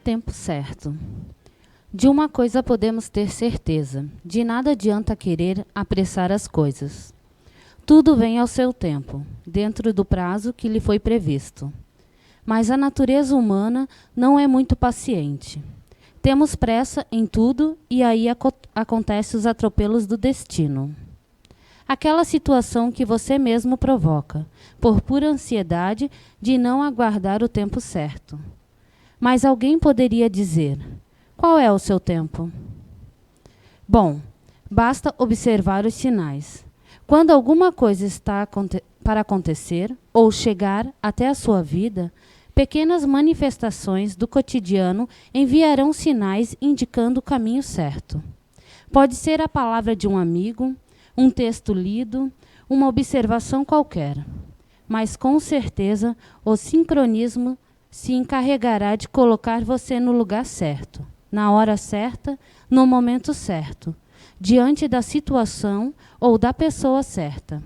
tempo certo. De uma coisa podemos ter certeza: de nada adianta querer apressar as coisas. Tudo vem ao seu tempo, dentro do prazo que lhe foi previsto. Mas a natureza humana não é muito paciente. Temos pressa em tudo e aí acontecem os atropelos do destino. Aquela situação que você mesmo provoca, por pura ansiedade de não aguardar o tempo certo. Mas alguém poderia dizer: qual é o seu tempo? Bom, basta observar os sinais. Quando alguma coisa está para acontecer ou chegar até a sua vida, pequenas manifestações do cotidiano enviarão sinais indicando o caminho certo. Pode ser a palavra de um amigo, um texto lido, uma observação qualquer. Mas com certeza o sincronismo se encarregará de colocar você no lugar certo, na hora certa, no momento certo, diante da situação ou da pessoa certa.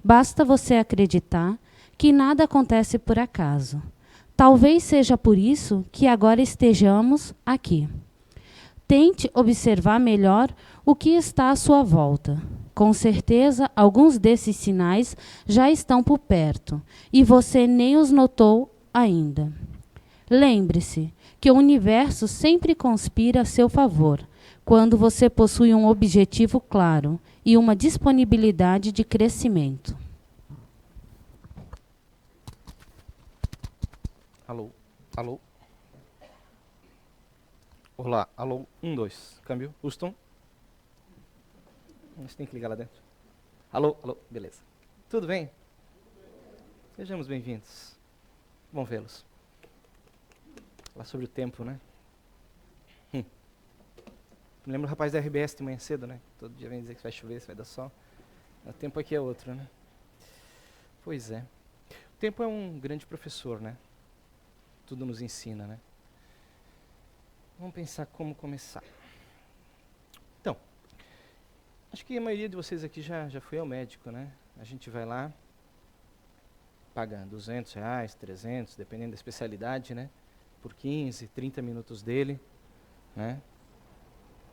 Basta você acreditar que nada acontece por acaso. Talvez seja por isso que agora estejamos aqui. Tente observar melhor o que está à sua volta. Com certeza, alguns desses sinais já estão por perto e você nem os notou ainda. Lembre-se que o universo sempre conspira a seu favor quando você possui um objetivo claro e uma disponibilidade de crescimento. Alô, alô. Olá, alô, 1, 2. Câmbio, Houston. Você tem que ligar lá dentro. Alô, alô, beleza. Tudo bem? Sejamos bem-vindos. Bom vê-los. Falar sobre o tempo, né? Me lembro do rapaz da RBS de manhã cedo, né? Todo dia vem dizer que vai chover, se vai dar sol. O tempo aqui é outro, né? Pois é. O tempo é um grande professor, né? Tudo nos ensina, né? Vamos pensar como começar. Então, acho que a maioria de vocês aqui já foi ao médico, né? A gente vai lá, paga R$200, 300, dependendo da especialidade, né? Por 15, 30 minutos dele, né?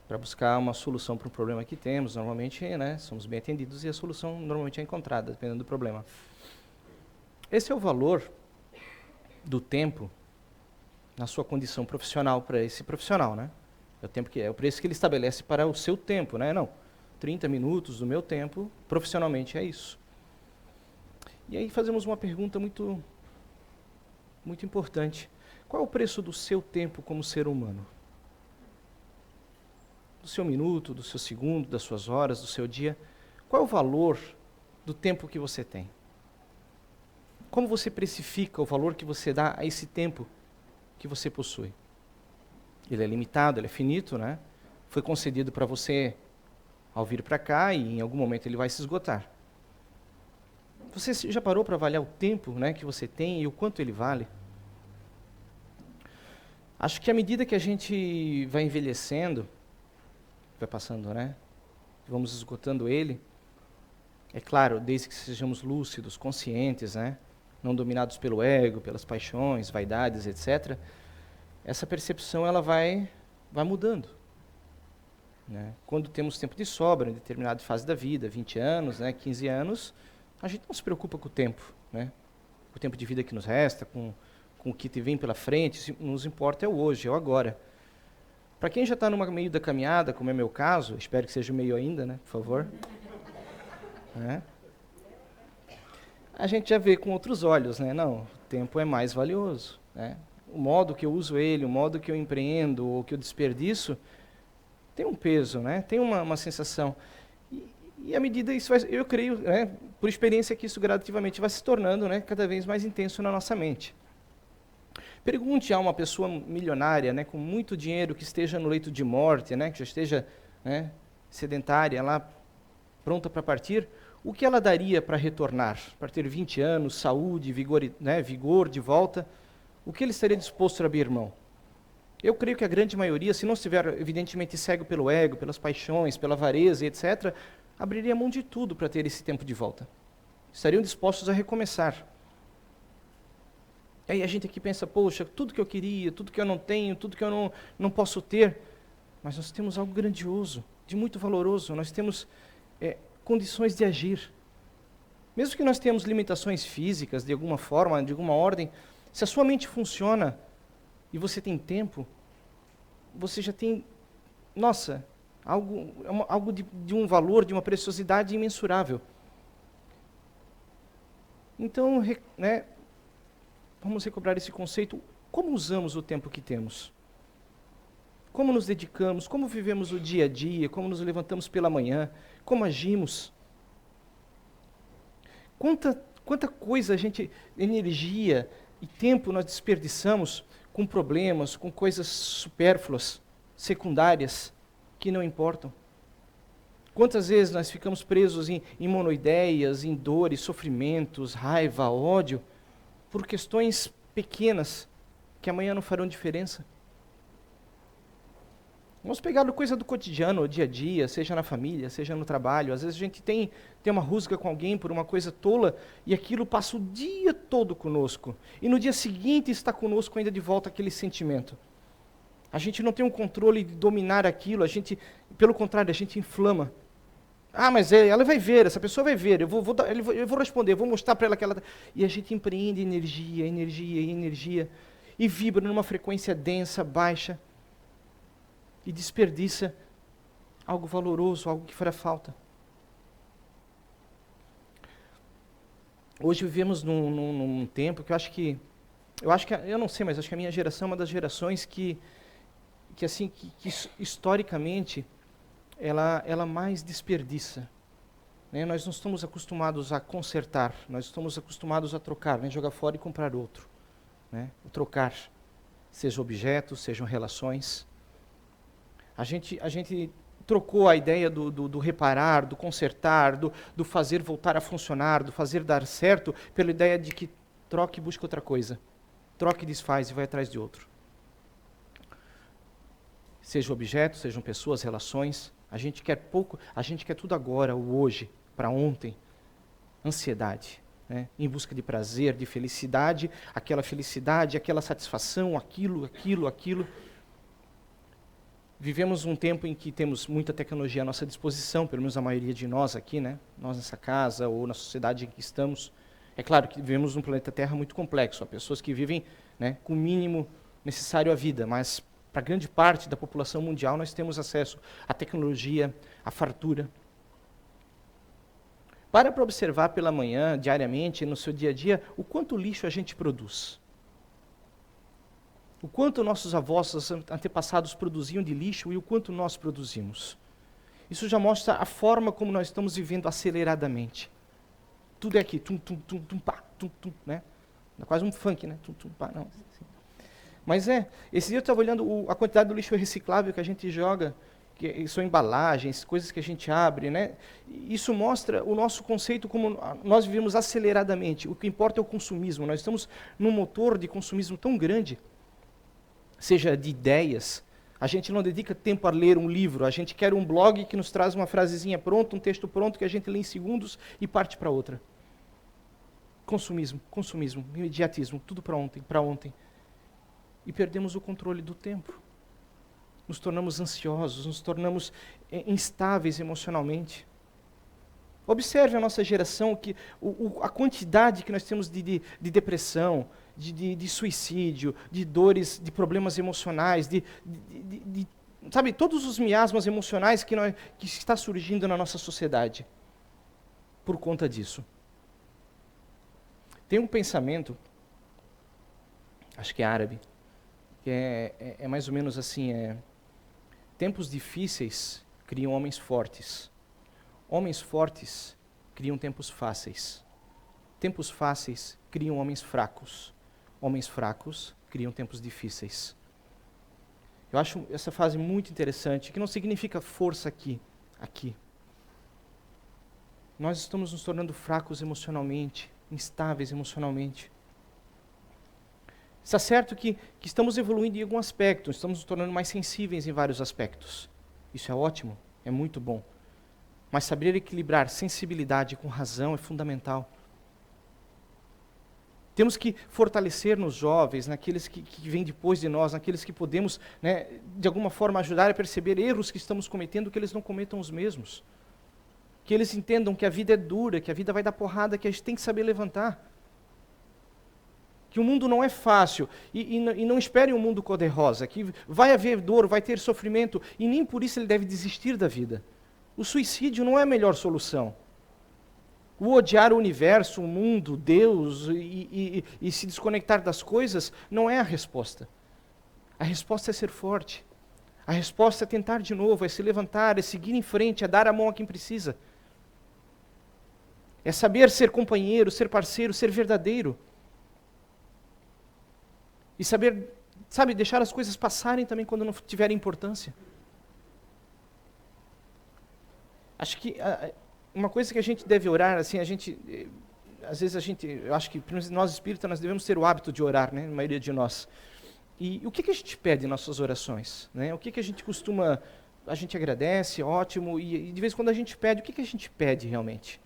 Para buscar uma solução para um problema que temos. Normalmente, né? Somos bem atendidos e a solução normalmente é encontrada, dependendo do problema. Esse é o valor do tempo na sua condição profissional para esse profissional, né? É o tempo que é o preço que ele estabelece para o seu tempo, né? Não, 30 minutos do meu tempo, profissionalmente é isso. E aí fazemos uma pergunta muito importante. Qual é o preço do seu tempo como ser humano? Do seu minuto, do seu segundo, das suas horas, do seu dia? Qual é o valor do tempo que você tem? Como você precifica o valor que você dá a esse tempo que você possui? Ele é limitado, ele é finito, né? Foi concedido para você ao vir para cá e em algum momento ele vai se esgotar. Você já parou para avaliar o tempo, né, que você tem e o quanto ele vale? Acho que à medida que a gente vai envelhecendo, vai passando, né? Vamos esgotando ele. É claro, desde que sejamos lúcidos, conscientes, né? Não dominados pelo ego, pelas paixões, vaidades, etc. Essa percepção ela vai mudando. Né? Quando temos tempo de sobra, em determinada fase da vida, 20 anos, né, 15 anos, a gente não se preocupa com o tempo, né? Com o tempo de vida que nos resta, com o que te vem pela frente, o que nos importa é o hoje, é o agora. Para quem já está no meio da caminhada, como é meu caso, espero que seja o meio ainda, né, por favor. Né? A gente já vê com outros olhos, né? Não, o tempo é mais valioso, né? O modo que eu uso ele, o modo que eu empreendo, ou que eu desperdiço, tem um peso, né? Tem uma sensação. E à medida isso vai, eu creio, né, por experiência, que isso gradativamente vai se tornando, né, cada vez mais intenso na nossa mente. Pergunte a uma pessoa milionária, né, com muito dinheiro, que esteja no leito de morte, né, que já esteja, né, sedentária, lá, pronta para partir, o que ela daria para retornar? Para ter 20 anos, saúde, vigor, né, vigor de volta, o que ele estaria disposto a abrir mão? Eu creio que a grande maioria, se não estiver evidentemente cego pelo ego, pelas paixões, pela avareza, etc., abriria mão de tudo para ter esse tempo de volta. Estariam dispostos a recomeçar. Aí a gente aqui pensa, poxa, tudo que eu queria, tudo que eu não tenho, tudo que eu não posso ter. Mas nós temos algo grandioso, de muito valoroso. Nós temos condições de agir. Mesmo que nós tenhamos limitações físicas, de alguma forma, de alguma ordem, se a sua mente funciona e você tem tempo, você já tem, nossa, algo de um valor, de uma preciosidade imensurável. Então, né, vamos recobrar esse conceito. Como usamos o tempo que temos? Como nos dedicamos? Como vivemos o dia a dia? Como nos levantamos pela manhã? Como agimos? Quanta coisa energia e tempo nós desperdiçamos com problemas, com coisas supérfluas, secundárias, que não importam. Quantas vezes nós ficamos presos em monoideias, em dores, sofrimentos, raiva, ódio, por questões pequenas que amanhã não farão diferença. Vamos pegar coisa do cotidiano, o dia a dia, seja na família, seja no trabalho. Às vezes a gente tem uma rusga com alguém por uma coisa tola e aquilo passa o dia todo conosco. E no dia seguinte está conosco ainda de volta aquele sentimento. A gente não tem um controle de dominar aquilo, pelo contrário, a gente inflama. Ah, mas ela vai ver, essa pessoa vai ver, eu vou responder, eu vou mostrar para ela que ela... E a gente empreende energia, e vibra numa frequência densa, baixa, e desperdiça algo valoroso, algo que fará falta. Hoje vivemos num tempo que eu não sei, mas acho que a minha geração é uma das gerações que historicamente ela mais desperdiça. Né? Nós não estamos acostumados a consertar, nós estamos acostumados a trocar, né? Jogar fora e comprar outro. Né? O trocar, seja objetos, sejam relações. A gente trocou a ideia do reparar, do consertar, do fazer voltar a funcionar, do fazer dar certo, pela ideia de que troque e busca outra coisa. Troque e desfaz e vai atrás de outro. Sejam objetos, sejam pessoas, relações. A gente quer tudo agora, o hoje, para ontem. Ansiedade, né? Em busca de prazer, de felicidade, aquela satisfação, aquilo. Vivemos um tempo em que temos muita tecnologia à nossa disposição, pelo menos a maioria de nós aqui, né? Nós nessa casa ou na sociedade em que estamos. É claro que vivemos num planeta Terra muito complexo. Há pessoas que vivem, né, com o mínimo necessário à vida, mas para grande parte da população mundial nós temos acesso à tecnologia, à fartura. Para observar pela manhã, diariamente, no seu dia a dia, o quanto lixo a gente produz. O quanto nossos avós, antepassados produziam de lixo e o quanto nós produzimos. Isso já mostra a forma como nós estamos vivendo aceleradamente. Tudo é aqui, pá, né? É quase um funk, né? Pá, não. Assim. Mas esse dia eu estava olhando a quantidade do lixo reciclável que a gente joga, que são embalagens, coisas que a gente abre, né? Isso mostra o nosso conceito como nós vivemos aceleradamente. O que importa é o consumismo. Nós estamos num motor de consumismo tão grande, seja de ideias. A gente não dedica tempo a ler um livro, a gente quer um blog que nos traz uma frasezinha pronta, um texto pronto que a gente lê em segundos e parte para outra. Consumismo, imediatismo, tudo para ontem. E perdemos o controle do tempo. Nos tornamos ansiosos, nos tornamos instáveis emocionalmente. Observe a nossa geração, a quantidade que nós temos de depressão, de suicídio, de dores, de problemas emocionais, sabe, todos os miasmas emocionais que está surgindo na nossa sociedade por conta disso. Tem um pensamento, acho que é árabe, que é mais ou menos assim, tempos difíceis criam homens fortes. Homens fortes criam tempos fáceis. Tempos fáceis criam homens fracos. Homens fracos criam tempos difíceis. Eu acho essa frase muito interessante, que não significa força aqui. Nós estamos nos tornando fracos emocionalmente, instáveis emocionalmente. Está certo que estamos evoluindo em algum aspecto, estamos nos tornando mais sensíveis em vários aspectos. Isso é ótimo, é muito bom. Mas saber equilibrar sensibilidade com razão é fundamental. Temos que fortalecer nos jovens, naqueles que vêm depois de nós, naqueles que podemos, né, de alguma forma, ajudar a perceber erros que estamos cometendo, que eles não cometam os mesmos. Que eles entendam que a vida é dura, que a vida vai dar porrada, que a gente tem que saber levantar. Que o mundo não é fácil, e não espere um mundo cor-de-rosa, que vai haver dor, vai ter sofrimento, e nem por isso ele deve desistir da vida. O suicídio não é a melhor solução. O odiar o universo, o mundo, Deus, e se desconectar das coisas, não é a resposta. A resposta é ser forte. A resposta é tentar de novo, é se levantar, é seguir em frente, é dar a mão a quem precisa. É saber ser companheiro, ser parceiro, ser verdadeiro. E saber, sabe, deixar as coisas passarem também quando não tiverem importância. Acho que uma coisa que a gente deve orar, assim, às vezes eu acho que nós espíritas, nós devemos ter o hábito de orar, né, a maioria de nós. E o que a gente pede em nossas orações? Né? O que a gente costuma, a gente agradece, ótimo, e de vez em quando a gente pede, o que a gente pede realmente?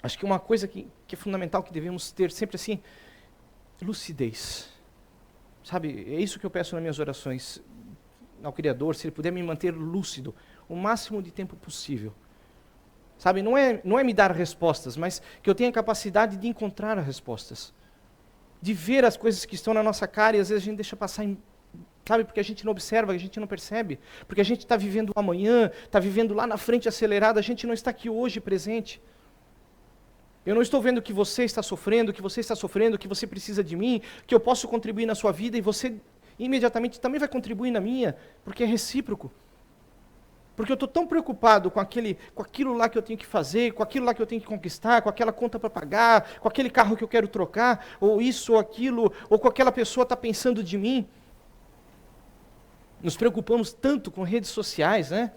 Acho que uma coisa que é fundamental, que devemos ter sempre assim, lucidez. Sabe, é isso que eu peço nas minhas orações ao Criador, se Ele puder me manter lúcido o máximo de tempo possível. Sabe, não é me dar respostas, mas que eu tenha a capacidade de encontrar as respostas. De ver as coisas que estão na nossa cara e às vezes a gente deixa passar, sabe, porque a gente não observa, a gente não percebe, porque a gente está vivendo o amanhã, está vivendo lá na frente acelerado, a gente não está aqui hoje presente. Eu não estou vendo que você está sofrendo, que você precisa de mim, que eu posso contribuir na sua vida e você imediatamente também vai contribuir na minha, porque é recíproco. Porque eu estou tão preocupado com aquilo lá que eu tenho que fazer, com aquilo lá que eu tenho que conquistar, com aquela conta para pagar, com aquele carro que eu quero trocar, ou isso ou aquilo, ou com aquela pessoa está pensando de mim. Nos preocupamos tanto com redes sociais, né?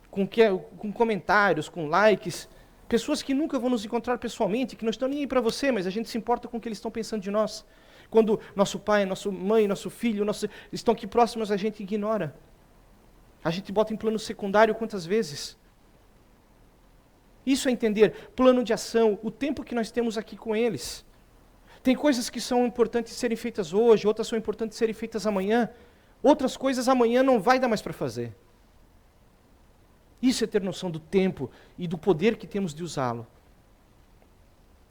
Com comentários, com likes. Pessoas que nunca vão nos encontrar pessoalmente, que não estão nem aí para você, mas a gente se importa com o que eles estão pensando de nós. Quando nosso pai, nossa mãe, nosso filho estão aqui próximos, a gente ignora. A gente bota em plano secundário quantas vezes? Isso é entender plano de ação, o tempo que nós temos aqui com eles. Tem coisas que são importantes serem feitas hoje, outras são importantes serem feitas amanhã. Outras coisas amanhã não vai dar mais para fazer. Isso é ter noção do tempo e do poder que temos de usá-lo.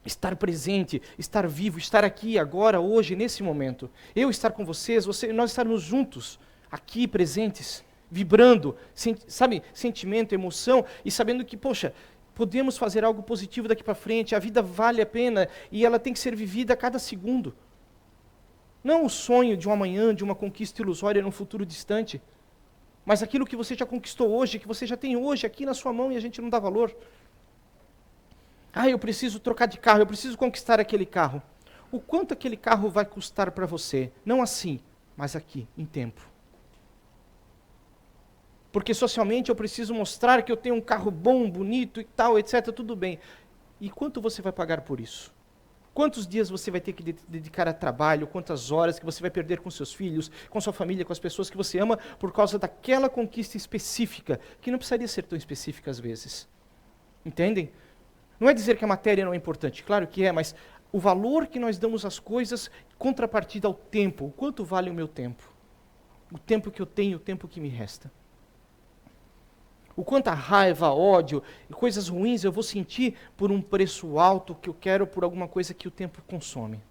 Estar presente, estar vivo, estar aqui, agora, hoje, nesse momento. Eu estar com vocês, nós estarmos juntos, aqui, presentes, vibrando, sabe, sentimento, emoção, e sabendo que, poxa, podemos fazer algo positivo daqui para frente, a vida vale a pena, e ela tem que ser vivida a cada segundo. Não o sonho de um amanhã, de uma conquista ilusória num futuro distante, mas aquilo que você já conquistou hoje, que você já tem hoje aqui na sua mão e a gente não dá valor. Ah, eu preciso trocar de carro, eu preciso conquistar aquele carro. O quanto aquele carro vai custar para você? Não assim, mas aqui, em tempo. Porque socialmente eu preciso mostrar que eu tenho um carro bom, bonito e tal, etc. Tudo bem. E quanto você vai pagar por isso? Quantos dias você vai ter que dedicar a trabalho? Quantas horas que você vai perder com seus filhos, com sua família, com as pessoas que você ama, por causa daquela conquista específica, que não precisaria ser tão específica às vezes. Entendem? Não é dizer que a matéria não é importante, claro que é, mas o valor que nós damos às coisas, contrapartida ao tempo. O quanto vale o meu tempo? O tempo que eu tenho, o tempo que me resta. O quanto a raiva, ódio e coisas ruins eu vou sentir por um preço alto que eu quero, por alguma coisa que o tempo consome.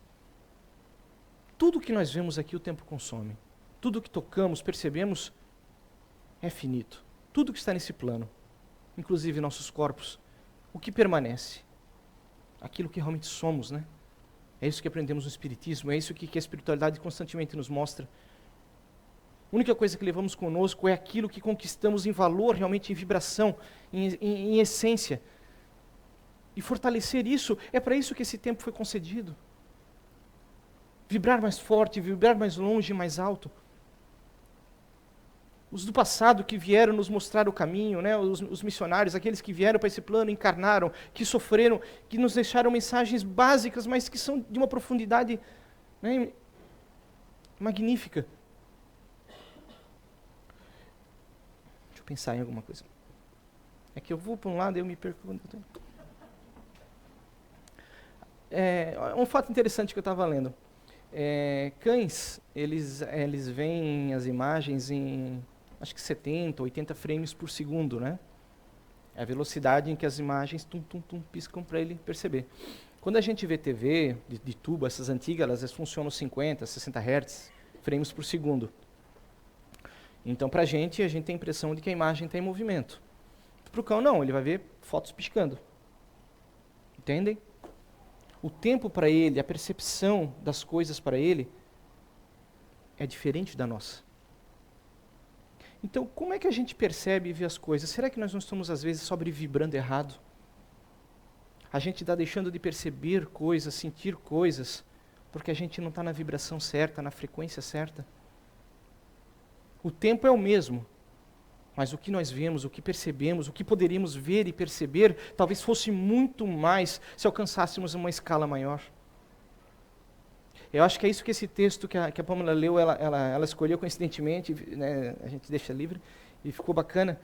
Tudo que nós vemos aqui o tempo consome. Tudo que tocamos, percebemos, é finito. Tudo que está nesse plano, inclusive nossos corpos, o que permanece? Aquilo que realmente somos, né? É isso que aprendemos no Espiritismo, é isso que a espiritualidade constantemente nos mostra. A única coisa que levamos conosco é aquilo que conquistamos em valor, realmente em vibração, em essência. E fortalecer isso, é para isso que esse tempo foi concedido. Vibrar mais forte, vibrar mais longe, mais alto. Os do passado que vieram nos mostrar o caminho, né? Os missionários, aqueles que vieram para esse plano, encarnaram, que sofreram, que nos deixaram mensagens básicas, mas que são de uma profundidade, né, magnífica. Pensar em alguma coisa. É que eu vou para um lado e eu me perco. um fato interessante que eu estava lendo. Cães, eles veem as imagens em, acho que 70, 80 frames por segundo, né? É a velocidade em que as imagens piscam para ele perceber. Quando a gente vê TV de tubo, essas antigas, elas funcionam 50, 60 Hz, frames por segundo. Então, para a gente tem a impressão de que a imagem está em movimento. Para o cão, não, ele vai ver fotos piscando. Entendem? O tempo para ele, a percepção das coisas para ele, é diferente da nossa. Então, como é que a gente percebe e vê as coisas? Será que nós não estamos, às vezes, vibrando errado? A gente está deixando de perceber coisas, sentir coisas, porque a gente não está na vibração certa, na frequência certa. O tempo é o mesmo, mas o que nós vemos, o que percebemos, o que poderíamos ver e perceber, talvez fosse muito mais se alcançássemos uma escala maior. Eu acho que é isso que esse texto que a Pamela leu, ela escolheu coincidentemente, né, a gente deixa livre, e ficou bacana.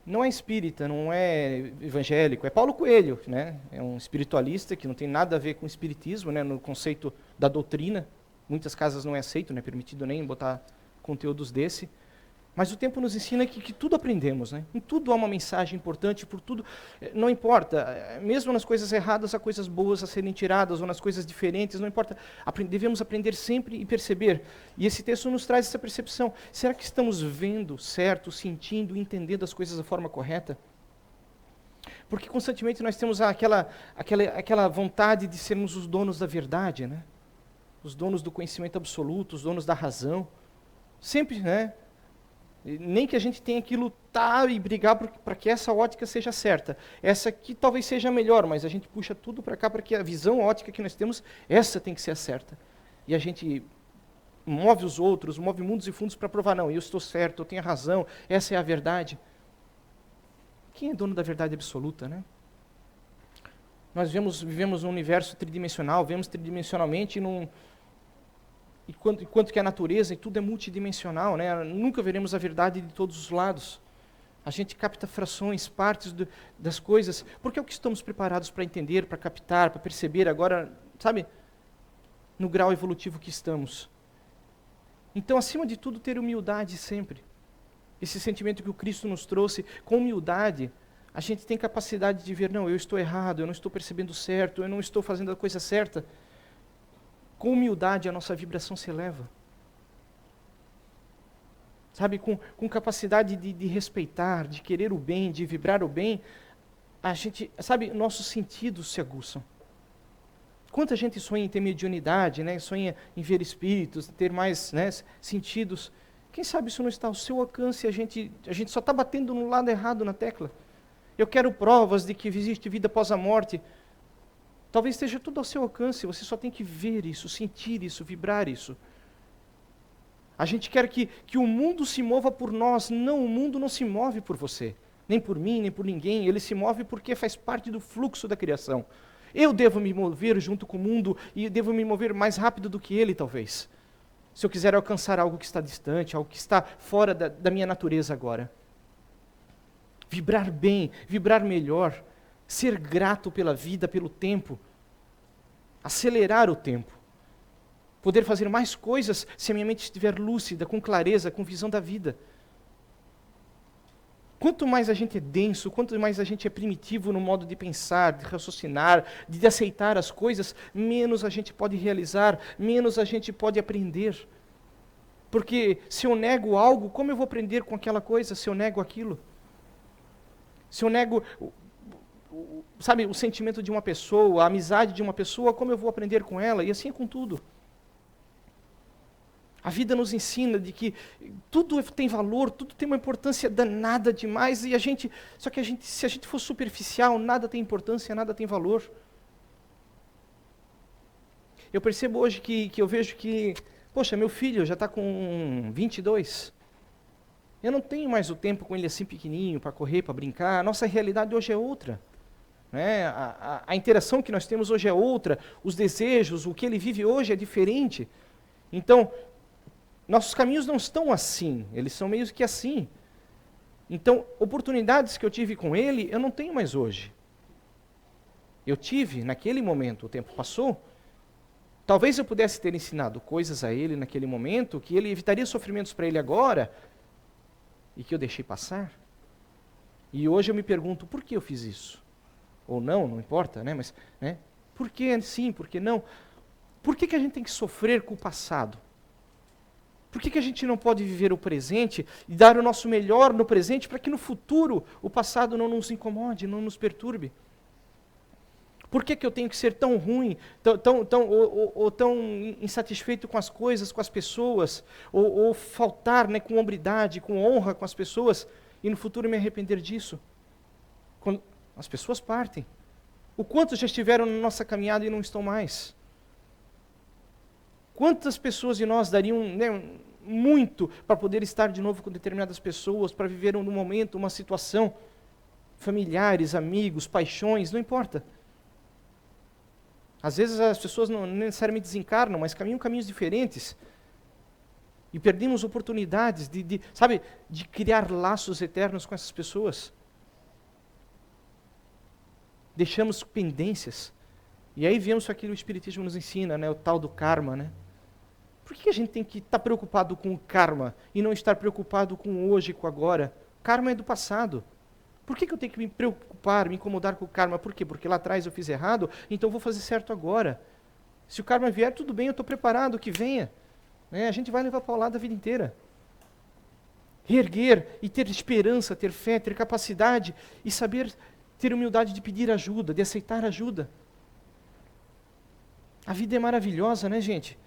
Não é espírita, não é evangélico, é Paulo Coelho, né? É um espiritualista que não tem nada a ver com espiritismo, né, no conceito da doutrina. Muitas casas não é aceito, não é permitido nem botar conteúdos desse. Mas o tempo nos ensina que tudo aprendemos, né? Em tudo há uma mensagem importante, por tudo, não importa, mesmo nas coisas erradas há coisas boas a serem tiradas, ou nas coisas diferentes, não importa, devemos aprender sempre e perceber. E esse texto nos traz essa percepção. Será que estamos vendo certo, sentindo, entendendo as coisas da forma correta? Porque constantemente nós temos aquela vontade de sermos os donos da verdade, né? Os donos do conhecimento absoluto, os donos da razão. Sempre, né? Nem que a gente tenha que lutar e brigar para que essa ótica seja certa. Essa aqui talvez seja a melhor, mas a gente puxa tudo para cá para que a visão ótica que nós temos, essa tem que ser a certa. E a gente move os outros, move mundos e fundos para provar, não, eu estou certo, eu tenho razão, essa é a verdade. Quem é dono da verdade absoluta, né? Nós vivemos num universo tridimensional, vemos tridimensionalmente enquanto que a natureza e tudo é multidimensional, né? Nunca veremos a verdade de todos os lados. A gente capta frações, partes das coisas, porque é o que estamos preparados para entender, para captar, para perceber agora, sabe? No grau evolutivo que estamos. Então, acima de tudo, ter humildade sempre. Esse sentimento que o Cristo nos trouxe, com humildade, a gente tem capacidade de ver, não, eu estou errado, eu não estou percebendo certo, eu não estou fazendo a coisa certa. Com humildade a nossa vibração se eleva. Sabe, com capacidade de respeitar, de querer o bem, de vibrar o bem, a gente, sabe, nossos sentidos se aguçam. Quanta gente sonha em ter mediunidade, né? Sonha em ver espíritos, ter mais, né, sentidos. Quem sabe isso não está ao seu alcance e a gente só está batendo no lado errado na tecla. Eu quero provas de que existe vida após a morte. Talvez esteja tudo ao seu alcance, você só tem que ver isso, sentir isso, vibrar isso. A gente quer que o mundo se mova por nós. Não, o mundo não se move por você. Nem por mim, nem por ninguém. Ele se move porque faz parte do fluxo da criação. Eu devo me mover junto com o mundo e devo me mover mais rápido do que ele, talvez. Se eu quiser alcançar algo que está distante, algo que está fora da minha natureza agora. Vibrar bem, vibrar melhor. Ser grato pela vida, pelo tempo. Acelerar o tempo. Poder fazer mais coisas se a minha mente estiver lúcida, com clareza, com visão da vida. Quanto mais a gente é denso, quanto mais a gente é primitivo no modo de pensar, de raciocinar, de aceitar as coisas, menos a gente pode realizar, menos a gente pode aprender. Porque se eu nego algo, como eu vou aprender com aquela coisa se eu nego aquilo? Se eu nego, sabe, o sentimento de uma pessoa, a amizade de uma pessoa, como eu vou aprender com ela? E assim é com tudo. A vida nos ensina de que tudo tem valor, tudo tem uma importância danada demais, e só que se a gente for superficial, nada tem importância, nada tem valor. Eu percebo hoje que eu vejo que, poxa, meu filho já está com 22. Eu não tenho mais o tempo com ele assim pequenininho, para correr, para brincar. A nossa realidade hoje é outra. Né? A interação que nós temos hoje é outra, os desejos, o que ele vive hoje é diferente. Então, nossos caminhos não estão assim, eles são meio que assim. Então, oportunidades que eu tive com ele, eu não tenho mais hoje. Eu tive, naquele momento, o tempo passou, talvez eu pudesse ter ensinado coisas a ele naquele momento, que ele evitaria sofrimentos para ele agora, e que eu deixei passar. E hoje eu me pergunto, por que eu fiz isso? Ou não importa, né? Mas, né? Por que sim, por que não? Por que a gente tem que sofrer com o passado? Por que a gente não pode viver o presente e dar o nosso melhor no presente para que no futuro o passado não nos incomode, não nos perturbe? Por que eu tenho que ser tão ruim, tão insatisfeito com as coisas, com as pessoas, ou faltar, né, com hombridade, com honra com as pessoas, e no futuro me arrepender disso? Quando as pessoas partem. O quanto já estiveram na nossa caminhada e não estão mais? Quantas pessoas de nós dariam, né, muito para poder estar de novo com determinadas pessoas, para viver um momento, uma situação, familiares, amigos, paixões, não importa. Às vezes as pessoas não necessariamente desencarnam, mas caminham caminhos diferentes. E perdemos oportunidades de criar laços eternos com essas pessoas. Deixamos pendências. E aí vemos aquilo que o Espiritismo nos ensina, né, o tal do karma, né? Por que a gente tem que estar preocupado com o karma e não estar preocupado com o hoje e com o agora? Karma é do passado. Por que eu tenho que me preocupar, me incomodar com o karma? Por quê? Porque lá atrás eu fiz errado, então eu vou fazer certo agora. Se o karma vier, tudo bem, eu estou preparado, que venha. Né? A gente vai levar paulada a vida inteira. Reerguer e ter esperança, ter fé, ter capacidade e saber ter humildade de pedir ajuda, de aceitar ajuda. A vida é maravilhosa, né, gente?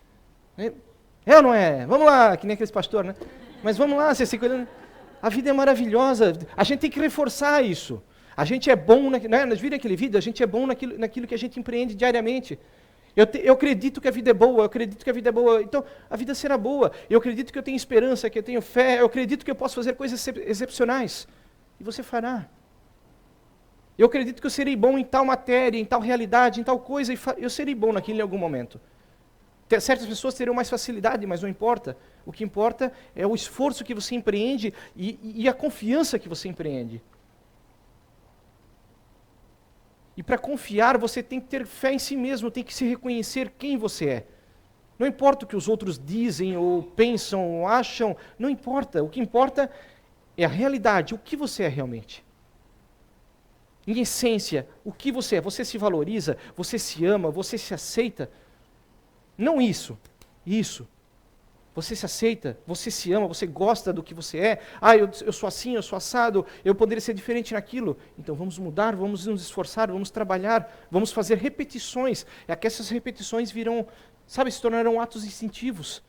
É ou não é? Vamos lá, que nem aqueles pastores, né? Mas vamos lá, vocês ficam olhando. A vida é maravilhosa, a gente tem que reforçar isso. A gente é bom, né? Nós viram aquele vídeo? A gente é bom naquilo que a gente empreende diariamente. Eu acredito que a vida é boa, então a vida será boa. Eu acredito que eu tenho esperança, que eu tenho fé, eu acredito que eu posso fazer coisas excepcionais. E você fará. Eu acredito que eu serei bom em tal matéria, em tal realidade, em tal coisa, e eu serei bom naquilo em algum momento. Certas pessoas terão mais facilidade, mas não importa. O que importa é o esforço que você empreende e a confiança que você empreende. E para confiar, você tem que ter fé em si mesmo, tem que se reconhecer quem você é. Não importa o que os outros dizem, ou pensam, ou acham, não importa. O que importa é a realidade, o que você é realmente. Em essência, o que você é? Você se valoriza, você se ama, você se aceita? Não isso. Você se aceita, você se ama, você gosta do que você é. Eu sou assim, eu sou assado, eu poderia ser diferente naquilo. Então vamos mudar, vamos nos esforçar, vamos trabalhar, vamos fazer repetições. É que essas repetições virão, se tornarão atos instintivos.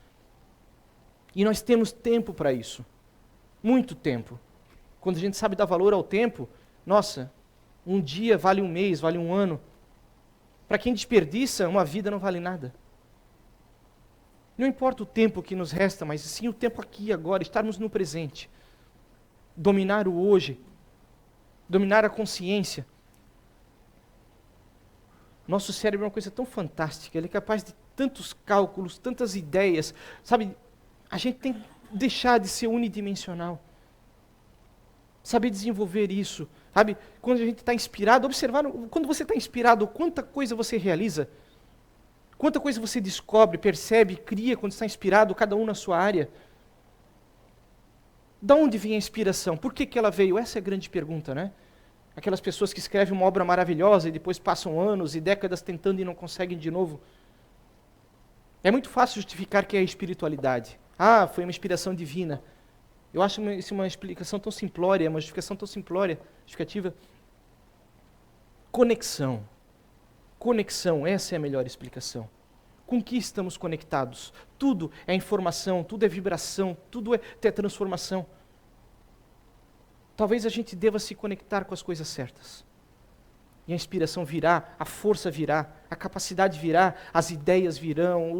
E nós temos tempo para isso. Muito tempo. Quando a gente sabe dar valor ao tempo, nossa, um dia vale um mês, vale um ano. Para quem desperdiça, uma vida não vale nada. Não importa o tempo que nos resta, mas sim o tempo aqui agora, estarmos no presente. Dominar o hoje. Dominar a consciência. Nosso cérebro é uma coisa tão fantástica, ele é capaz de tantos cálculos, tantas ideias. A gente tem que deixar de ser unidimensional. Saber desenvolver isso. Quando a gente está inspirado, observar, quando você está inspirado, quanta coisa você realiza. Quanta coisa você descobre, percebe, cria quando está inspirado, cada um na sua área. Da onde vem a inspiração? Por que ela veio? Essa é a grande pergunta, né? Aquelas pessoas que escrevem uma obra maravilhosa e depois passam anos e décadas tentando e não conseguem de novo. É muito fácil justificar que é a espiritualidade. Foi uma inspiração divina. Eu acho isso uma explicação tão simplória, uma justificação tão simplória, justificativa. Conexão. Conexão, essa é a melhor explicação. Com que estamos conectados? Tudo é informação, tudo é vibração, tudo é transformação. Talvez a gente deva se conectar com as coisas certas. E a inspiração virá, a força virá, a capacidade virá, as ideias virão,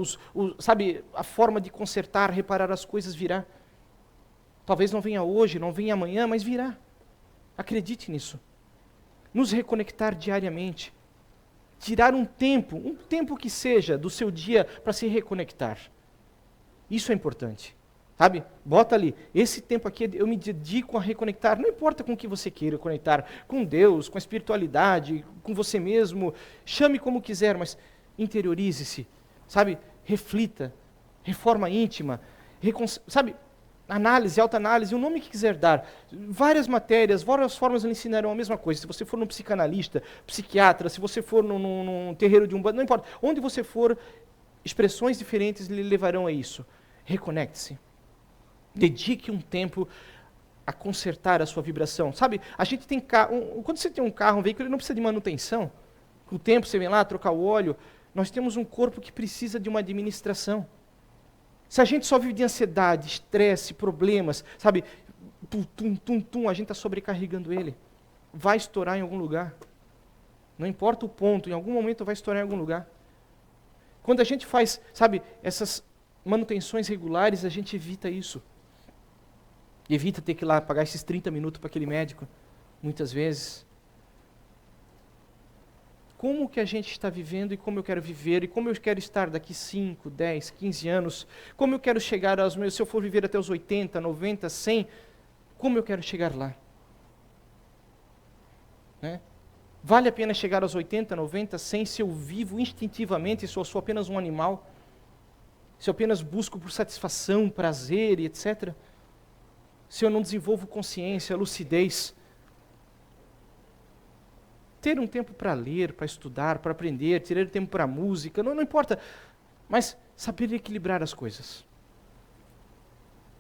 a forma de consertar, reparar as coisas virá. Talvez não venha hoje, não venha amanhã, mas virá. Acredite nisso. Nos reconectar diariamente. Tirar um tempo que seja do seu dia para se reconectar. Isso é importante. Sabe? Bota ali. Esse tempo aqui eu me dedico a reconectar. Não importa com o que você queira conectar. Com Deus, com a espiritualidade, com você mesmo. Chame como quiser, mas interiorize-se. Sabe? Reflita. Reforma íntima. Sabe? Análise, autoanálise, o nome que quiser dar. Várias matérias, várias formas lhe ensinarão a mesma coisa. Se você for num psicanalista, psiquiatra, se você for num terreiro de Umbanda, não importa. Onde você for, expressões diferentes lhe levarão a isso. Reconecte-se. Dedique um tempo a consertar a sua vibração. Sabe, a gente tem carro, quando você tem um carro, um veículo, ele não precisa de manutenção. Com o tempo você vem lá, trocar o óleo. Nós temos um corpo que precisa de uma administração. Se a gente só vive de ansiedade, estresse, problemas, sabe, a gente está sobrecarregando ele. Vai estourar em algum lugar. Não importa o ponto, em algum momento vai estourar em algum lugar. Quando a gente faz, sabe, essas manutenções regulares, a gente evita isso. Evita ter que ir lá pagar esses 30 minutos para aquele médico, muitas vezes. Como que a gente está vivendo e como eu quero viver, e como eu quero estar daqui 5, 10, 15 anos, como eu quero chegar aos meus, se eu for viver até os 80, 90, 100, como eu quero chegar lá? Né? Vale a pena chegar aos 80, 90, 100 se eu vivo instintivamente, se eu sou apenas um animal? Se eu apenas busco por satisfação, prazer e etc.? Se eu não desenvolvo consciência, lucidez? Ter um tempo para ler, para estudar, para aprender, ter tempo para música, não importa. Mas saber equilibrar as coisas.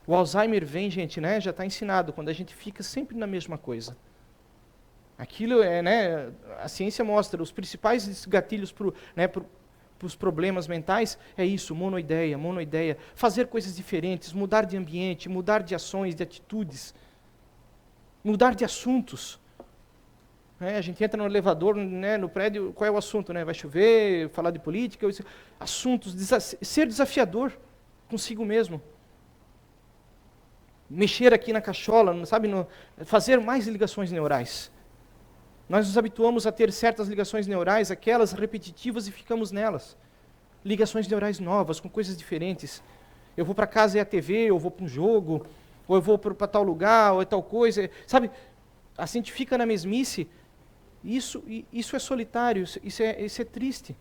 O Alzheimer vem, gente, né, já está ensinado, quando a gente fica sempre na mesma coisa. Aquilo a ciência mostra, os principais gatilhos para os problemas mentais é isso, monoideia, fazer coisas diferentes, mudar de ambiente, mudar de ações, de atitudes, mudar de assuntos. A gente entra no elevador, no prédio, qual é o assunto? Vai chover, falar de política, assuntos, ser desafiador consigo mesmo. Mexer aqui na cachola, sabe, fazer mais ligações neurais. Nós nos habituamos a ter certas ligações neurais, aquelas repetitivas, e ficamos nelas. Ligações neurais novas, com coisas diferentes. Eu vou para casa e a TV, eu vou para um jogo, ou eu vou para tal lugar, ou é tal coisa. Sabe, a gente fica na mesmice. Isso é solitário, isso é triste.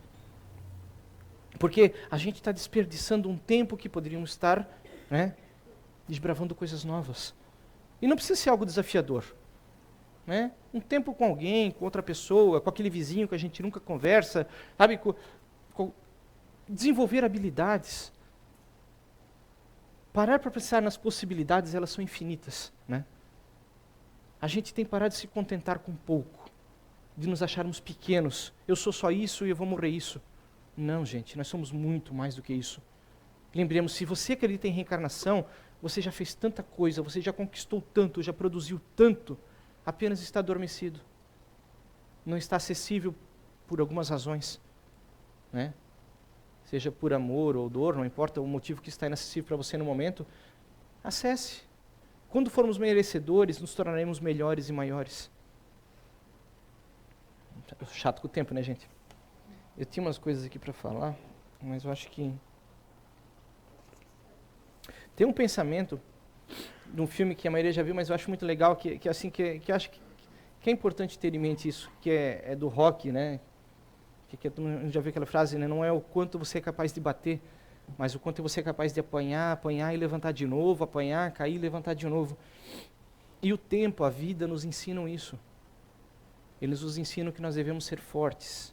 Porque a gente está desperdiçando um tempo que poderíamos estar desbravando coisas novas. E não precisa ser algo desafiador. Um tempo com alguém, com outra pessoa, com aquele vizinho que a gente nunca conversa, sabe? Desenvolver habilidades. Parar para pensar nas possibilidades, elas são infinitas. A gente tem que parar de se contentar com pouco, de nos acharmos pequenos. Eu sou só isso e eu vou morrer isso. Não, gente, nós somos muito mais do que isso. Lembremos, se você acredita em reencarnação, você já fez tanta coisa, você já conquistou tanto, já produziu tanto, apenas está adormecido. Não está acessível por algumas razões. Seja por amor ou dor, não importa o motivo que está inacessível para você no momento, acesse. Quando formos merecedores, nos tornaremos melhores e maiores. Eu sou chato com o tempo, né, gente? Eu tinha umas coisas aqui para falar, mas eu acho que... Tem um pensamento de um filme que a maioria já viu, mas eu acho muito legal, que acho que é importante ter em mente isso, que é do Rock, né? Já viu aquela frase, né? Não é o quanto você é capaz de bater, mas o quanto você é capaz de apanhar e levantar de novo, apanhar, cair e levantar de novo. E o tempo, a vida nos ensinam isso. Eles nos ensinam que nós devemos ser fortes.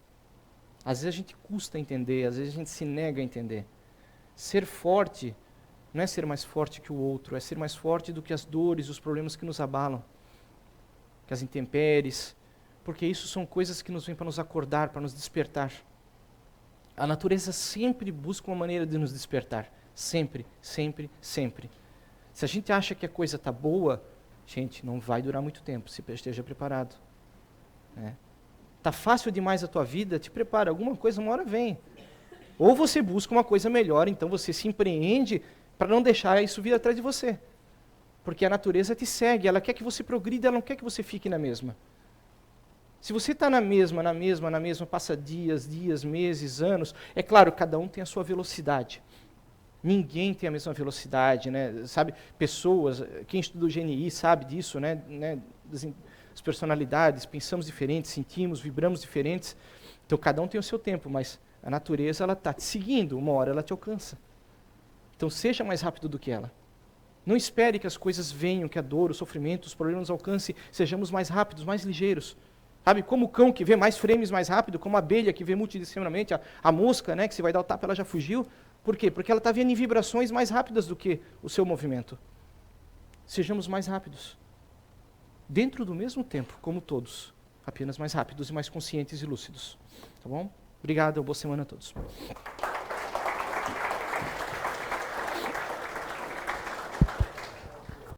Às vezes a gente custa entender, às vezes a gente se nega a entender. Ser forte não é ser mais forte que o outro, é ser mais forte do que as dores, os problemas que nos abalam, que as intempéries, porque isso são coisas que nos vêm para nos acordar, para nos despertar. A natureza sempre busca uma maneira de nos despertar. Sempre, sempre, sempre. Se a gente acha que a coisa está boa, gente, não vai durar muito tempo, se esteja preparado. Está fácil demais a tua vida, te prepara, alguma coisa uma hora vem. Ou você busca uma coisa melhor, então você se empreende para não deixar isso vir atrás de você. Porque a natureza te segue, ela quer que você progrida, ela não quer que você fique na mesma. Se você está na mesma, passa dias, meses, anos, é claro, cada um tem a sua velocidade. Ninguém tem a mesma velocidade, né? Sabe, pessoas, quem estuda o GNI sabe disso, né? As personalidades, pensamos diferentes, sentimos, vibramos diferentes. Então, cada um tem o seu tempo, mas a natureza, ela está te seguindo, uma hora ela te alcança. Então, seja mais rápido do que ela. Não espere que as coisas venham, que a dor, o sofrimento, os problemas nos alcancem, sejamos mais rápidos, mais ligeiros. Sabe, como o cão que vê mais frames mais rápido, como a abelha que vê multidimensionalmente, a mosca, né, que se vai dar o tapa, ela já fugiu. Por quê? Porque ela está vendo em vibrações mais rápidas do que o seu movimento. Sejamos mais rápidos. Dentro do mesmo tempo, como todos. Apenas mais rápidos e mais conscientes e lúcidos. Tá bom? Obrigado, boa semana a todos.